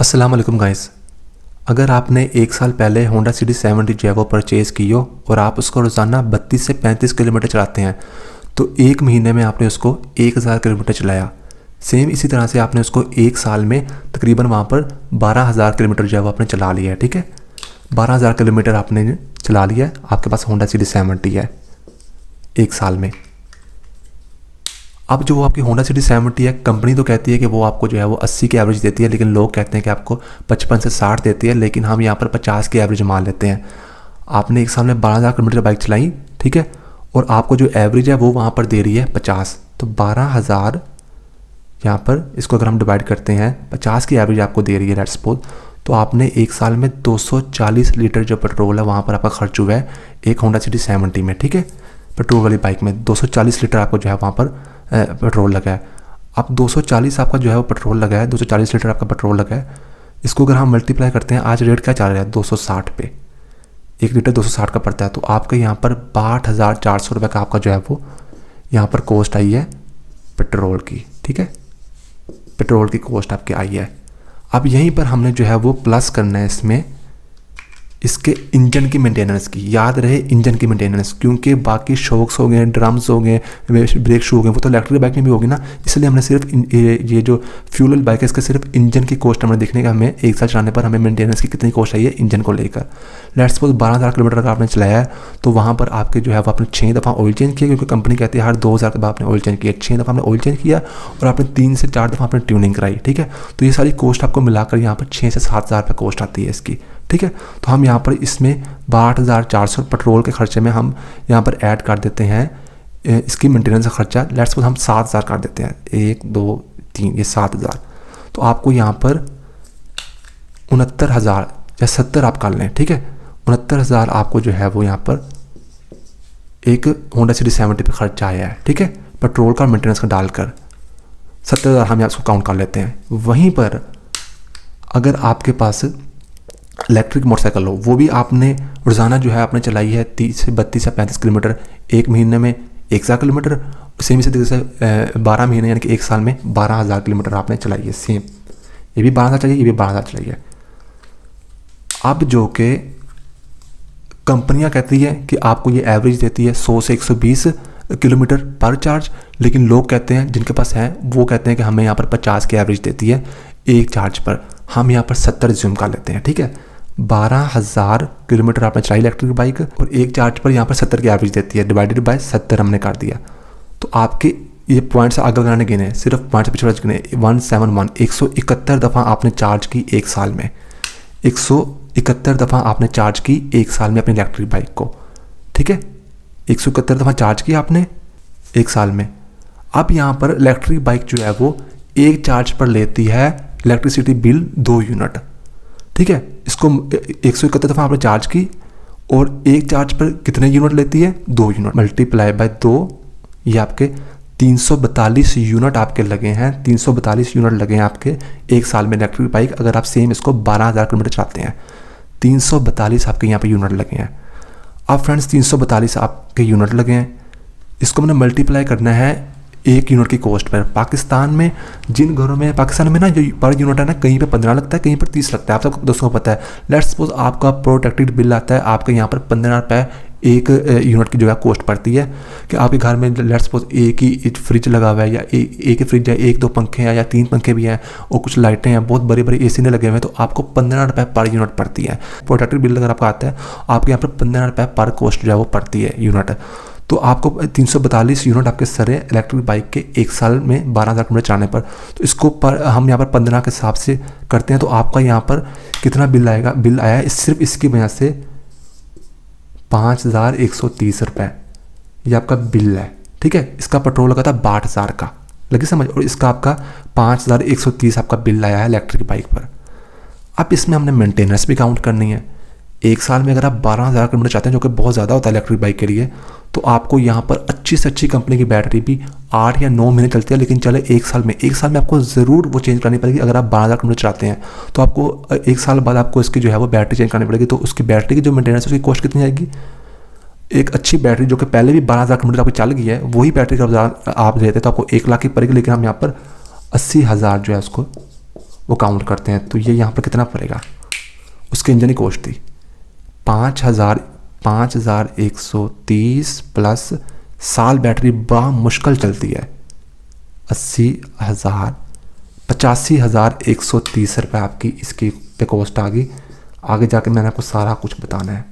अस्सलाम वालेकुम गाइस। अगर आपने एक साल पहले होंडा सिटी 70 जो है वो परचेज़ की हो और आप उसको रोज़ाना 32 से 35 किलोमीटर चलाते हैं तो एक महीने में आपने उसको 1000 किलोमीटर चलाया। सेम इसी तरह से आपने उसको एक साल में तकरीबन वहाँ पर 12,000 किलोमीटर जो है वो आपने चला लिया है। ठीक है, 12,000 किलोमीटर आपने चला लिया है, आपके पास होंडा सिटी 70 है एक साल में। अब जो वो आपकी होंडा सिटी 70 है, कंपनी तो कहती है कि वो आपको जो है वो 80 की एवरेज देती है, लेकिन लोग कहते हैं कि आपको 55 से 60 देती है, लेकिन हम यहाँ पर 50 की एवरेज मान लेते हैं। आपने एक साल में 12,000 किलोमीटर बाइक चलाई, ठीक है, और आपको जो एवरेज है वो वहाँ पर दे रही है 50, तो 12,000 यहाँ पर इसको अगर हम डिवाइड करते हैं 50 की एवरेज आपको दे रही है लेट्स सपोज, तो आपने एक साल में 240 लीटर जो पेट्रोल है वहाँ पर आपका खर्च हुआ है एक होंडा सिटी 70 में। ठीक है, पेट्रोल वाली बाइक में 240 लीटर आपको जो है वहाँ पर पेट्रोल लगा है। अब 240 आपका जो है वो पेट्रोल लगा है, 240 लीटर आपका पेट्रोल लगा है। इसको अगर हम मल्टीप्लाई करते हैं, आज रेट क्या चल रहा है 260 पे, 1 लीटर 260 का पड़ता है, तो आपका यहाँ पर 62,400 रुपये का आपका जो है वो यहाँ पर कॉस्ट आई है पेट्रोल की। ठीक है, पेट्रोल की कॉस्ट आपकी आई है। अब यहीं पर हमने जो है वो प्लस करना है इसमें इसके इंजन की मेंटेनेंस की। याद रहे इंजन की मेंटेनेंस, क्योंकि बाकी शॉक्स हो गए, ड्रम्स हो गए, ब्रेक शू हो गए, वो तो इलेक्ट्रिक बाइक में भी होगी ना, इसलिए हमने सिर्फ ये जो फ्यूल बाइक है इसका सिर्फ इंजन की कॉस्ट हमें देखने का, हमें एक साल चलाने पर हमें मेंटेनेंस की कितनी कॉस्ट आई है इंजन को लेकर। लेट्स सपोज 12,000 किलोमीटर का आपने चलाया है, तो वहाँ पर आपके जो है वो आपने 6 दफ़ा ऑयल चेंज किया, क्योंकि कंपनी कहती है हर 2,000 के बाद आपने ऑयल चेंज किया। 6 दफ़ा आपने ऑयल चेंज किया और आपने 3 से 4 दफ़ा आपने ट्यूनिंग कराई। ठीक है, तो ये सारी कॉस्ट आपको मिलाकर यहाँ पर 6 से 7,000 रुपये कॉस्ट आती है इसकी। ठीक है, तो हम यहाँ पर इसमें 62,400 पेट्रोल के खर्चे में हम यहाँ पर ऐड कर देते हैं इसकी मेंटेनेंस का खर्चा। लेट्स सपोज हम 7,000 कर देते हैं, 1 2 3 ये 7,000, तो आपको यहाँ पर 69,000 या 70 आप कर लें। ठीक है, 69,000 आपको जो है वो यहाँ पर एक होंडा सिटी 70 पे खर्चा आया है। ठीक है, पेट्रोल का मेंटेनेंस का डालकर 70,000 हम यहाँ इसको काउंट कर लेते हैं। वहीं पर अगर आपके पास इलेक्ट्रिक मोटरसाइकिल हो, वो भी आपने रोज़ाना जो है आपने चलाई है 30 से 32 से 35 किलोमीटर, एक महीने में 1,000 किलोमीटर, सेम इसी तरीके से 12 महीने यानी कि एक साल में 12,000 किलोमीटर आपने चलाई है। सेम ये भी 12,000 चलाई है, ये भी 12,000 चलाई है। अब जो कि कंपनियां कहती है कि आपको ये एवरेज देती है 100 से 120 किलोमीटर पर चार्ज, लेकिन लोग कहते हैं जिनके पास है वो कहते हैं कि हमें यहाँ पर 50 की एवरेज देती है एक चार्ज पर। हम यहाँ पर 70 रिज्यूम कर लेते हैं। ठीक है, 12,000 किलोमीटर आपने चलाई इलेक्ट्रिक बाइक और एक चार्ज पर यहाँ पर 70 की एवरेज देती है, डिवाइडेड बाय 70 हमने कर दिया। तो आपके ये पॉइंट्स आगे लगाने गिने, सिर्फ पॉइंट्स पीछे गिने 171 171 दफ़ा आपने चार्ज की एक साल में, 171 दफ़ा आपने चार्ज की एक साल में अपनी इलेक्ट्रिक बाइक को। ठीक है, 171 दफ़ा चार्ज किया आपने एक साल में। अब यहाँ पर इलेक्ट्रिक बाइक जो है वो एक चार्ज पर लेती है इलेक्ट्रिसिटी बिल 2 यूनिट। ठीक है, इसको 171 दफ़ा आपने चार्ज की और एक चार्ज पर कितने यूनिट लेती है 2 यूनिट, मल्टीप्लाई बाय 2, ये आपके 342 यूनिट आपके लगे हैं। 342 यूनिट लगे हैं आपके एक साल में इलेक्ट्रिक बाइक। अगर आप सेम इसको 12,000 किलोमीटर चलाते हैं, 342 आपके यहाँ पे यूनिट लगे हैं। अब फ्रेंड्स 342 आपके यूनिट लगे हैं, इसको मैंने मल्टीप्लाई करना है एक यूनिट की कॉस्ट पर। पाकिस्तान में जिन घरों में, पाकिस्तान में ना जो पर यूनिट है ना, कहीं पे 15 लगता है, कहीं पर 30 लगता है, आप सबको दोस्तों को पता है। लेट्स सपोज आपका प्रोटेक्टेड बिल आता है, आपके यहाँ पर 15 रुपये एक यूनिट की जो है कॉस्ट पड़ती है। कि आपके घर में लेट्स सपोज एक ही फ्रिज लगा हुआ है, या एक ही फ्रिज है, 1-2 पंखे हैं या 3 पंखे भी हैं और कुछ लाइटें हैं, बहुत बड़े बड़े AC ने लगे हुए हैं, तो आपको 15 रुपये पर यूनिट पड़ती है। प्रोटेक्टेड बिल अगर आपका आता है, आपके यहाँ पर 15 रुपये पर कॉस्ट जो है वो पड़ती है यूनिट। तो आपको 342 यूनिट आपके सरे इलेक्ट्रिक बाइक के एक साल में 12,000 किलोमीटर चलाने पर। तो इसको पर हम यहाँ पर 15 के हिसाब से करते हैं, तो आपका यहाँ पर कितना बिल आएगा, बिल आया है सिर्फ इसकी वजह से 5,130 रुपये, ये आपका बिल है। ठीक है, इसका पेट्रोल लगा था 62,000 का, लगी समझ, और इसका आपका 5,130 आपका बिल आया है इलेक्ट्रिक बाइक पर। अब इसमें हमने मेंटेनेंस भी काउंट करनी है। एक साल में अगर आप 12,000 किलोमीटर चाहते हैं, जो कि बहुत ज़्यादा होता है इलेक्ट्रिक बाइक के लिए, तो आपको यहाँ पर अच्छी से अच्छी कंपनी की बैटरी भी 8 या 9 महीने चलती है, लेकिन चले एक साल में आपको ज़रूर वो चेंज करनी पड़ेगी। अगर आप 12,000 किलोमीटर चलाते हैं तो आपको एक साल बाद आपको इसकी जो है वो बैटरी चेंज करनी पड़ेगी। तो उसकी बैटरी की जो मेंटेनेंस है उसकी कॉस्ट कितनी आएगी? एक अच्छी बैटरी जो कि पहले भी 12,000 किलोमीटर आपकी चल गई है, वही बैटरी का आप लेते तो आपको 1 लाख की पड़ेगी, लेकिन हम यहाँ पर 80,000 जो है उसको वो काउंट करते हैं, तो ये यहाँ पर कितना पड़ेगा, उसके इंजन की कॉस्ट थी 5,130 प्लस साल बैटरी मुश्किल चलती है 85,130 रुपये आपकी इसकी पे कॉस्ट आ गई। आगे जाके मैंने आपको सारा कुछ बताना है।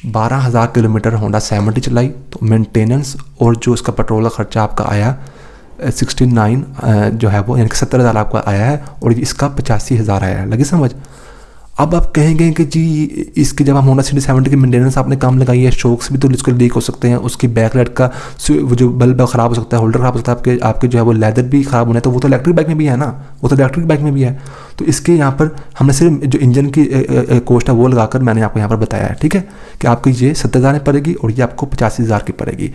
12,000 किलोमीटर होंडा 70 चलाई, तो मेंटेनेंस और जो इसका पेट्रोल का खर्चा आपका आया 69 जो है वो यानी कि 70,000 आपका आया है, और इसका 85,000 आया है। लगी समझ। अब आप कहेंगे कि जी इसकी जब हम होंडा सिटी 70 की मेंटेनेंस आपने कम लगाई है, शॉक्स भी तो इसको लीक हो सकते हैं, उसकी बैक लाइट का जो बल्ब ख़राब हो सकता है, होल्डर ख़राब हो सकता है, आपके जो है वो लेदर भी ख़राब होना है, तो वो तो इलेक्ट्रिक बाइक में भी है ना, वो तो इलेक्ट्रिक बाइक में भी है। तो इसके यहाँ पर हमने सिर्फ जो इंजन की कॉस्ट है वो लगाकर मैंने आपको यहाँ पर बताया है, ठीक है, कि आपकी ये 70,000 में पड़ेगी और ये आपको 85,000 की पड़ेगी।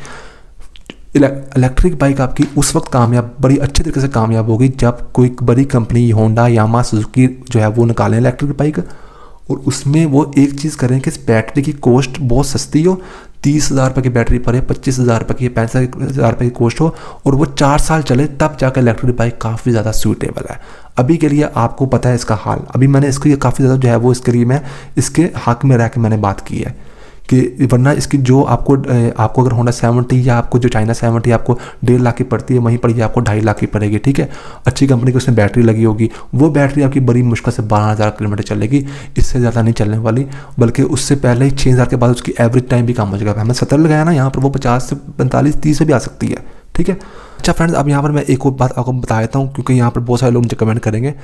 इलेक्ट्रिक बाइक आपकी उस वक्त कामयाब, बड़ी अच्छे तरीके से कामयाब होगी जब कोई बड़ी कंपनी होंडा यामा सुजुकी जो है वो निकालें इलेक्ट्रिक बाइक, और उसमें वो एक चीज़ करें कि बैटरी की कॉस्ट बहुत सस्ती हो, 30,000 रुपये की बैटरी पड़े, 25,000 रुपये की, 65,000 रुपये की कॉस्ट हो, और वो 4 साल चले, तब जाकर इलेक्ट्रिक बाइक काफ़ी ज़्यादा सूटेबल है। अभी के लिए आपको पता है इसका हाल, अभी मैंने इसको ये काफ़ी ज़्यादा जो है वो इसके लिए मैं इसके हक में रह के मैंने बात की है कि वरना इसकी जो आपको अगर होंडा 70 या आपको जो चाइना 70 आपको 1.5 लाख की पड़ती है, वहीं पर ये आपको 2.5 लाख की पड़ेगी, ठीक है। अच्छी कंपनी की उसमें बैटरी लगी होगी, वो बैटरी आपकी बड़ी मुश्किल से 12,000 किलोमीटर चलेगी, इससे ज़्यादा नहीं चलने वाली, बल्कि उससे पहले ही 6,000 के बाद उसकी एवरेज टाइम भी कम हो जाएगा। हमने 70 लगाया ना, यहाँ पर वो 50 से 45 30 से भी आ सकती है, ठीक है। अच्छा फ्रेंड्स, अब यहाँ पर मैं एक और बात आपको बता देता हूँ, क्योंकि यहाँ पर बहुत सारे लोग मुझे कमेंट करेंगे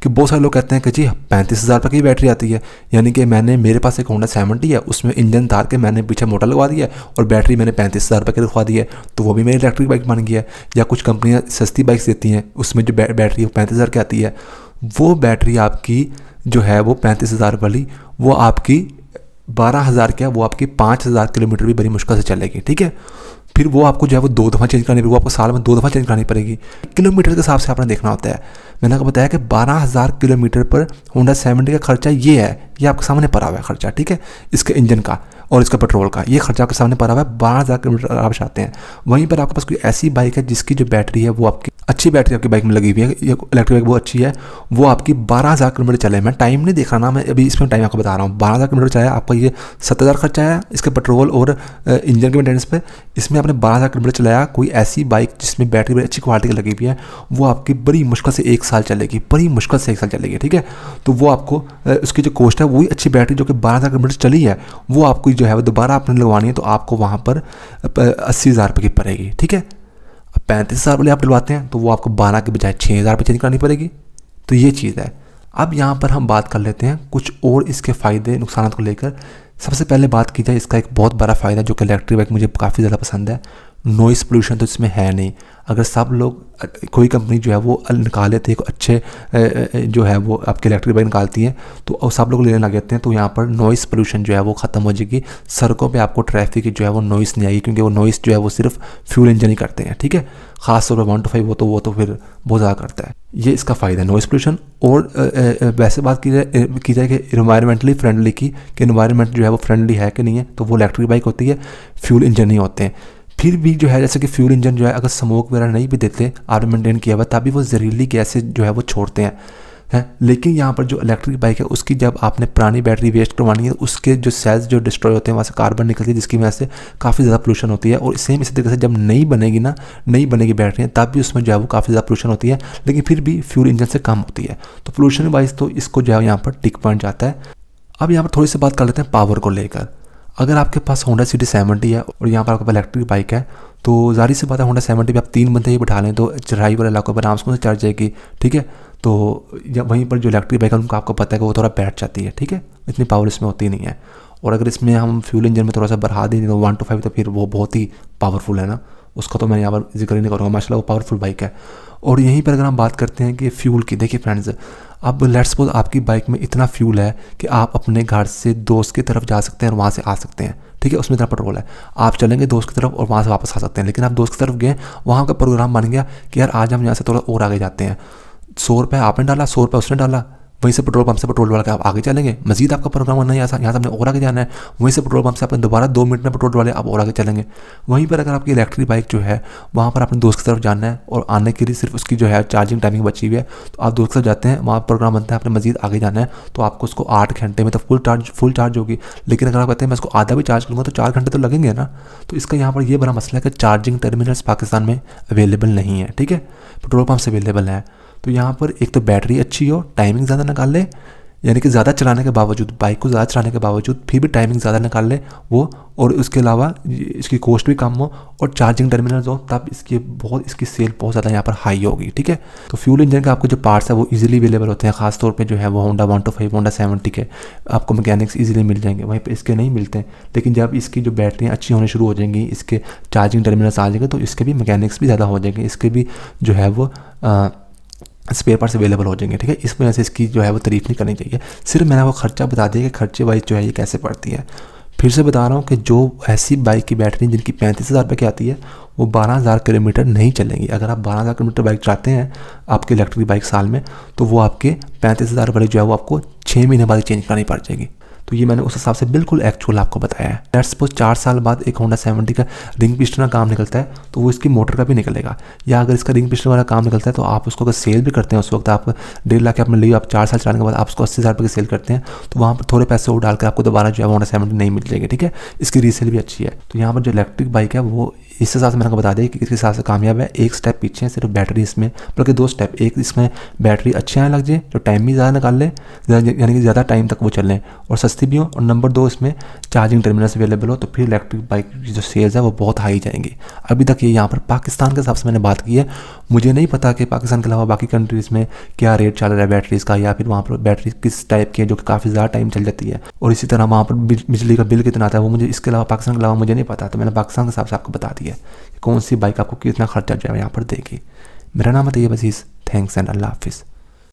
कि बहुत सारे लोग कहते हैं कि जी 35,000 रुपये की बैटरी आती है, यानी कि मेरे पास एक होंडा 70 है, उसमें इंजन तार के मैंने पीछे मोटर लगवा दिया है और बैटरी मैंने 35,000 रुपये की रखवा दी है, तो वो भी मेरी इलेक्ट्रिक बाइक बन गई है। या कुछ कंपनियाँ सस्ती बाइक्स देती हैं, उसमें जो बैटरी 35,000 की आती है, वो बैटरी आपकी जो है वो 35,000 वाली, वो आपकी 12,000 क्या, वो आपकी 5,000 किलोमीटर भी बड़ी मुश्किल से चलेगी, ठीक है। फिर वो आपको जो है वो 2 दफ़ा चेंज करनी पड़ेगी, वो आपको साल में 2 दफ़ा चेंज करनी पड़ेगी। किलोमीटर के हिसाब से आपने देखना होता है। मैंने आपको बताया कि 12,000 किलोमीटर पर होंडा 70 का खर्चा ये है, ये आपके सामने पड़ा हुआ है खर्चा, ठीक है, इसके इंजन का और इसका पेट्रोल का, ये खर्चा आपके सामने पड़ा हुआ है। 12,000 किलोमीटर आप चाहते हैं, वहीं पर आपके पास कोई ऐसी बाइक है जिसकी जो बैटरी है वो आपकी अच्छी बैटरी आपकी बाइक में लगी हुई है, इलेक्ट्रिक बाइक वो अच्छी है, वो आपकी 12,000 किलोमीटर चले। मैं टाइम नहीं देख रहा ना, मैं अभी इसमें टाइम आपको बता रहा हूँ। 12,000 किलोमीटर चलाया, आपका ये 70,000 खर्चा आया इसके पेट्रोल और इंजन के मेंटेनेंस पे, इसमें आपने 12,000 किलोमीटर चलाया। कोई ऐसी बाइक जिसमें बैटरी बड़ी अच्छी क्वालिटी की लगी हुई है, वो आपकी बड़ी मुश्किल से 1 साल चलेगी, बड़ी मुश्किल से 1 साल चलेगी, ठीक है। तो वो आपको उसकी जो कॉस्ट है, वही अच्छी बैटरी जो कि 12,000 किलोमीटर चली है, वो आपको जो है वो दोबारा आपने लगवानी है, तो आपको वहाँ पर 80,000 रुपये की पड़ेगी, ठीक है। 35,000 वाले आप डलवाते हैं तो वो आपको 12 के बजाय 6,000 रुपये चेंज करनी पड़ेगी। तो ये चीज़ है। अब यहाँ पर हम बात कर लेते हैं कुछ और इसके फ़ायदे नुकसान को लेकर। सबसे पहले बात की जाए, इसका एक बहुत बड़ा फ़ायदा जो कि इलेक्ट्रिक बाइक मुझे काफ़ी ज़्यादा पसंद है, नॉइस पोल्यूशन तो इसमें है नहीं। अगर सब लोग, कोई कंपनी जो है वो निकाले थे अच्छे जो है वो आपके इलेक्ट्रिक बाइक निकालती हैं, तो सब लोग लेने लग जाते हैं, तो यहाँ पर नॉइस पोल्यूशन जो है वो ख़त्म हो जाएगी। सड़कों पे आपको ट्रैफिक जो है वो नॉइस नहीं आएगी, क्योंकि वो नॉइस जो है वो सिर्फ फ्यूल इंजन ही करते हैं, ठीक है। ख़ास तौर पर 1 to 5 वो तो फिर बहुत ज़्यादा करता है। ये इसका फ़ायदा है नॉइस पोल्यूशन। और वैसे बात की जाए कि इन्वायरमेंटली फ्रेंडली की, कि इन्वायरमेंट जो है वो फ्रेंडली है कि नहीं है, तो वो इलेक्ट्रिक बाइक होती है, फ्यूल इंजन नहीं होते हैं। फिर भी जो है, जैसे कि फ्यूल इंजन जो है अगर स्मोक वगैरह नहीं भी देते, आर मेंटेन किया हुआ, तभी वो जहरीली गैसें जो है वो छोड़ते हैं। लेकिन यहाँ पर जो इलेक्ट्रिक बाइक है, उसकी जब आपने पुरानी बैटरी वेस्ट करवानी है, उसके जो सेल्स जो डिस्ट्रॉय होते हैं, वहाँ से कार्बन निकलती है, जिसकी वजह से काफ़ी ज़्यादा पोल्यूशन होती है। और सेम इसी तरीके से जब नई बनेगी बैटरी, तब भी उसमें जो है वो काफ़ी ज़्यादा पोल्यूशन होती है, लेकिन फिर भी फ्यूल इंजन से कम होती है। तो पोल्यूशन वाइज तो इसको जो है यहाँ पर टिक पॉइंट जाता है। अब यहाँ पर थोड़ी सी बात कर लेते हैं पावर को लेकर। अगर आपके पास होंडा सिटी 70 है और यहाँ पर आपके पास इलेक्ट्रिक बाइक है, तो जाहिर सी बात है होंडा 70 पे आप 3 बंदे ही बैठा लें तो चढ़ाई वाले इलाकों पर आराम से चढ़ जाएगी, ठीक है। तो वहीं पर जो इलेक्ट्रिक बाइक है उनको आपको पता है कि वो थोड़ा बैठ जाती है, ठीक है, इतनी पावर इसमें होती नहीं है। और अगर इसमें हम फ्यूल इंजन में थोड़ा सा बढ़ा दें तो 1 to 5, तो फिर वो बहुत ही पावरफुल है ना, उसका तो मैं यहाँ पर जिक्र ही नहीं करूँगा, माशाल्लाह वो पावरफुल बाइक है। और यहीं पर अगर हम बात करते हैं कि फ्यूल की, देखिए फ्रेंड्स, अब लेट्स सपोज आपकी बाइक में इतना फ्यूल है कि आप अपने घर से दोस्त की तरफ जा सकते हैं और वहाँ से आ सकते हैं, ठीक है, उसमें इतना पेट्रोल है, आप चलेंगे दोस्त की तरफ और वहाँ से वापस आ सकते हैं। लेकिन आप दोस्त की तरफ गए, वहाँ का प्रोग्राम बन गया कि यार आज हम यहाँ से थोड़ा और आगे जाते हैं, 100 रुपये आपने डाला, 100 रुपये उसने डाला, वहीं से पेट्रोल पंप से पेट्रोल वाले आप आगे चलेंगे, मजीद आपका प्रोग्राम होना है, यहाँ से आपने और आगे जाना है, वहीं से पेट्रोल पंप से आपने दोबारा 2 मिनट में पेट्रोल वाले आप और आगे चलेंगे। वहीं पर अगर आपकी इलेक्ट्रिक बाइक जो है वहाँ पर अपने दोस्त की तरफ जाना है और आने के लिए सिर्फ उसकी जो है चार्जिंग टाइमिंग बची हुई है, तो आप दोस्त के साथ जाते हैं, वहाँ प्रोग्राम बनता है, आपने मजीद आगे जाना है, तो आपको उसको 8 घंटे में तो फुल चार्ज होगी। लेकिन अगर आप कहते हैं मैं इसको आधा भी चार्ज करूँगा तो 4 घंटे तो लगेंगे ना। तो इसका यहाँ पर ये बड़ा मसला है कि चार्जिंग टर्मिनल्स पाकिस्तान में अवेलेबल नहीं है, ठीक है, पेट्रोल पंप से अवेलेबल है। तो यहाँ पर एक तो बैटरी अच्छी हो, टाइमिंग ज़्यादा निकाल ले, यानी कि ज़्यादा चलाने के बावजूद, बाइक को ज़्यादा चलाने के बावजूद फिर भी टाइमिंग ज़्यादा निकाल ले वो, और उसके अलावा इसकी कॉस्ट भी कम हो और चार्जिंग टर्मिनल्स हो, तब इसकी सेल बहुत ज़्यादा यहाँ पर हाई होगी, ठीक है। तो फ्यूल इंजन के आपको जो पार्ट्स है वो इजीली अवेलेबल होते हैं, खासतौर पे जो है वो होंडा 125, होंडा 70 के आपको मैकेनिक्स इजीली मिल जाएंगे, वहीं पे इसके नहीं मिलते हैं। लेकिन जब इसकी जो बैटरियाँ अच्छी होनी शुरू हो जाएंगी, इसके चार्जिंग टर्मिनल्स आ जाएंगे, तो इसके भी मैकेनिक्स भी ज़्यादा हो जाएंगे, इसके भी जो है वो स्पेयर पार्ट्स अवेलेबल हो जाएंगे, ठीक है। इस वजह से इसकी जो है वो तारीफ नहीं करनी चाहिए। सिर्फ मैंने वो खर्चा बता दिया कि खर्चे वाइज जो है ये कैसे पड़ती है। फिर से बता रहा हूँ कि जो ऐसी बाइक की बैटरी जिनकी 35,000 रुपये की आती है वो 12,000 किलोमीटर नहीं चलेंगी। अगर आप 12,000 किलोमीटर बाइक चलाते हैं आपकी इलेक्ट्रिक बाइक साल में, तो वो आपके 35,000 वाली जो है वो आपको 6 महीने बाद चेंज करनी पड़ जाएगी। तो ये मैंने उस हिसाब से बिल्कुल एक्चुअल आपको बताया है। लेट्स सपोज 4 साल बाद एक होंडा 70 का रिंग पिस्टन का काम निकलता है, तो वो इसकी मोटर का भी निकलेगा। या अगर इसका रिंग पिस्टन वाला काम निकलता है तो आप उसको अगर सेल भी करते हैं, उस वक्त आप 1.5 लाख अपने लिए, आप 4 साल चलाने के बाद आप उसको 80,000 रुपये की सेल करते हैं, तो वहाँ पर थोड़े पैसे और डालकर आपको दोबारा जो है होंडा 70 नहीं मिल जाएगी, ठीक है। इसकी रीसेल भी अच्छी है। तो यहाँ पर जो इलेक्ट्रिक बाइक है वो इस हिसाब से मैंने बता दिया कि किस हिसाब से कामयाब है। एक स्टेप पीछे है सिर्फ बैटरी इसमें, बल्कि 2 स्टेप। एक इसमें बैटरी अच्छे आने लग जाए, जो टाइम भी ज़्यादा निकाल ले, यानी कि ज़्यादा टाइम तक वो चलें और सस्ती भी हो, और नंबर 2 इसमें चार्जिंग टर्मिनल्स अवेलेबल हो, तो फिर इलेक्ट्रिक बाइक की जो सेल्स है वो बहुत हाई जाएंगी। अभी तक ये यहाँ पर पाकिस्तान के हिसाब से मैंने बात की है। मुझे नहीं पता कि पाकिस्तान के अलावा बाकी कंट्रीज़ में क्या रेट चल रहा है बैटरीज़ का, या फिर वहाँ पर बैटरी किस टाइप की है जो कि काफ़ी ज़्यादा टाइम चल जाती है, और इसी तरह वहाँ पर बिजली का बिल कितना आता है वो मुझे इसके अलावा पाकिस्तान के अलावा मुझे नहीं पता। तो मैंने पाकिस्तान के हिसाब से आपको बता दिया कि कौन सी बाइक आपको कितना खर्चा जो है यहाँ पर देगी। मेरा नाम है तैयब अजीज़। थैंक्स एंड अल्लाह हाफिज़।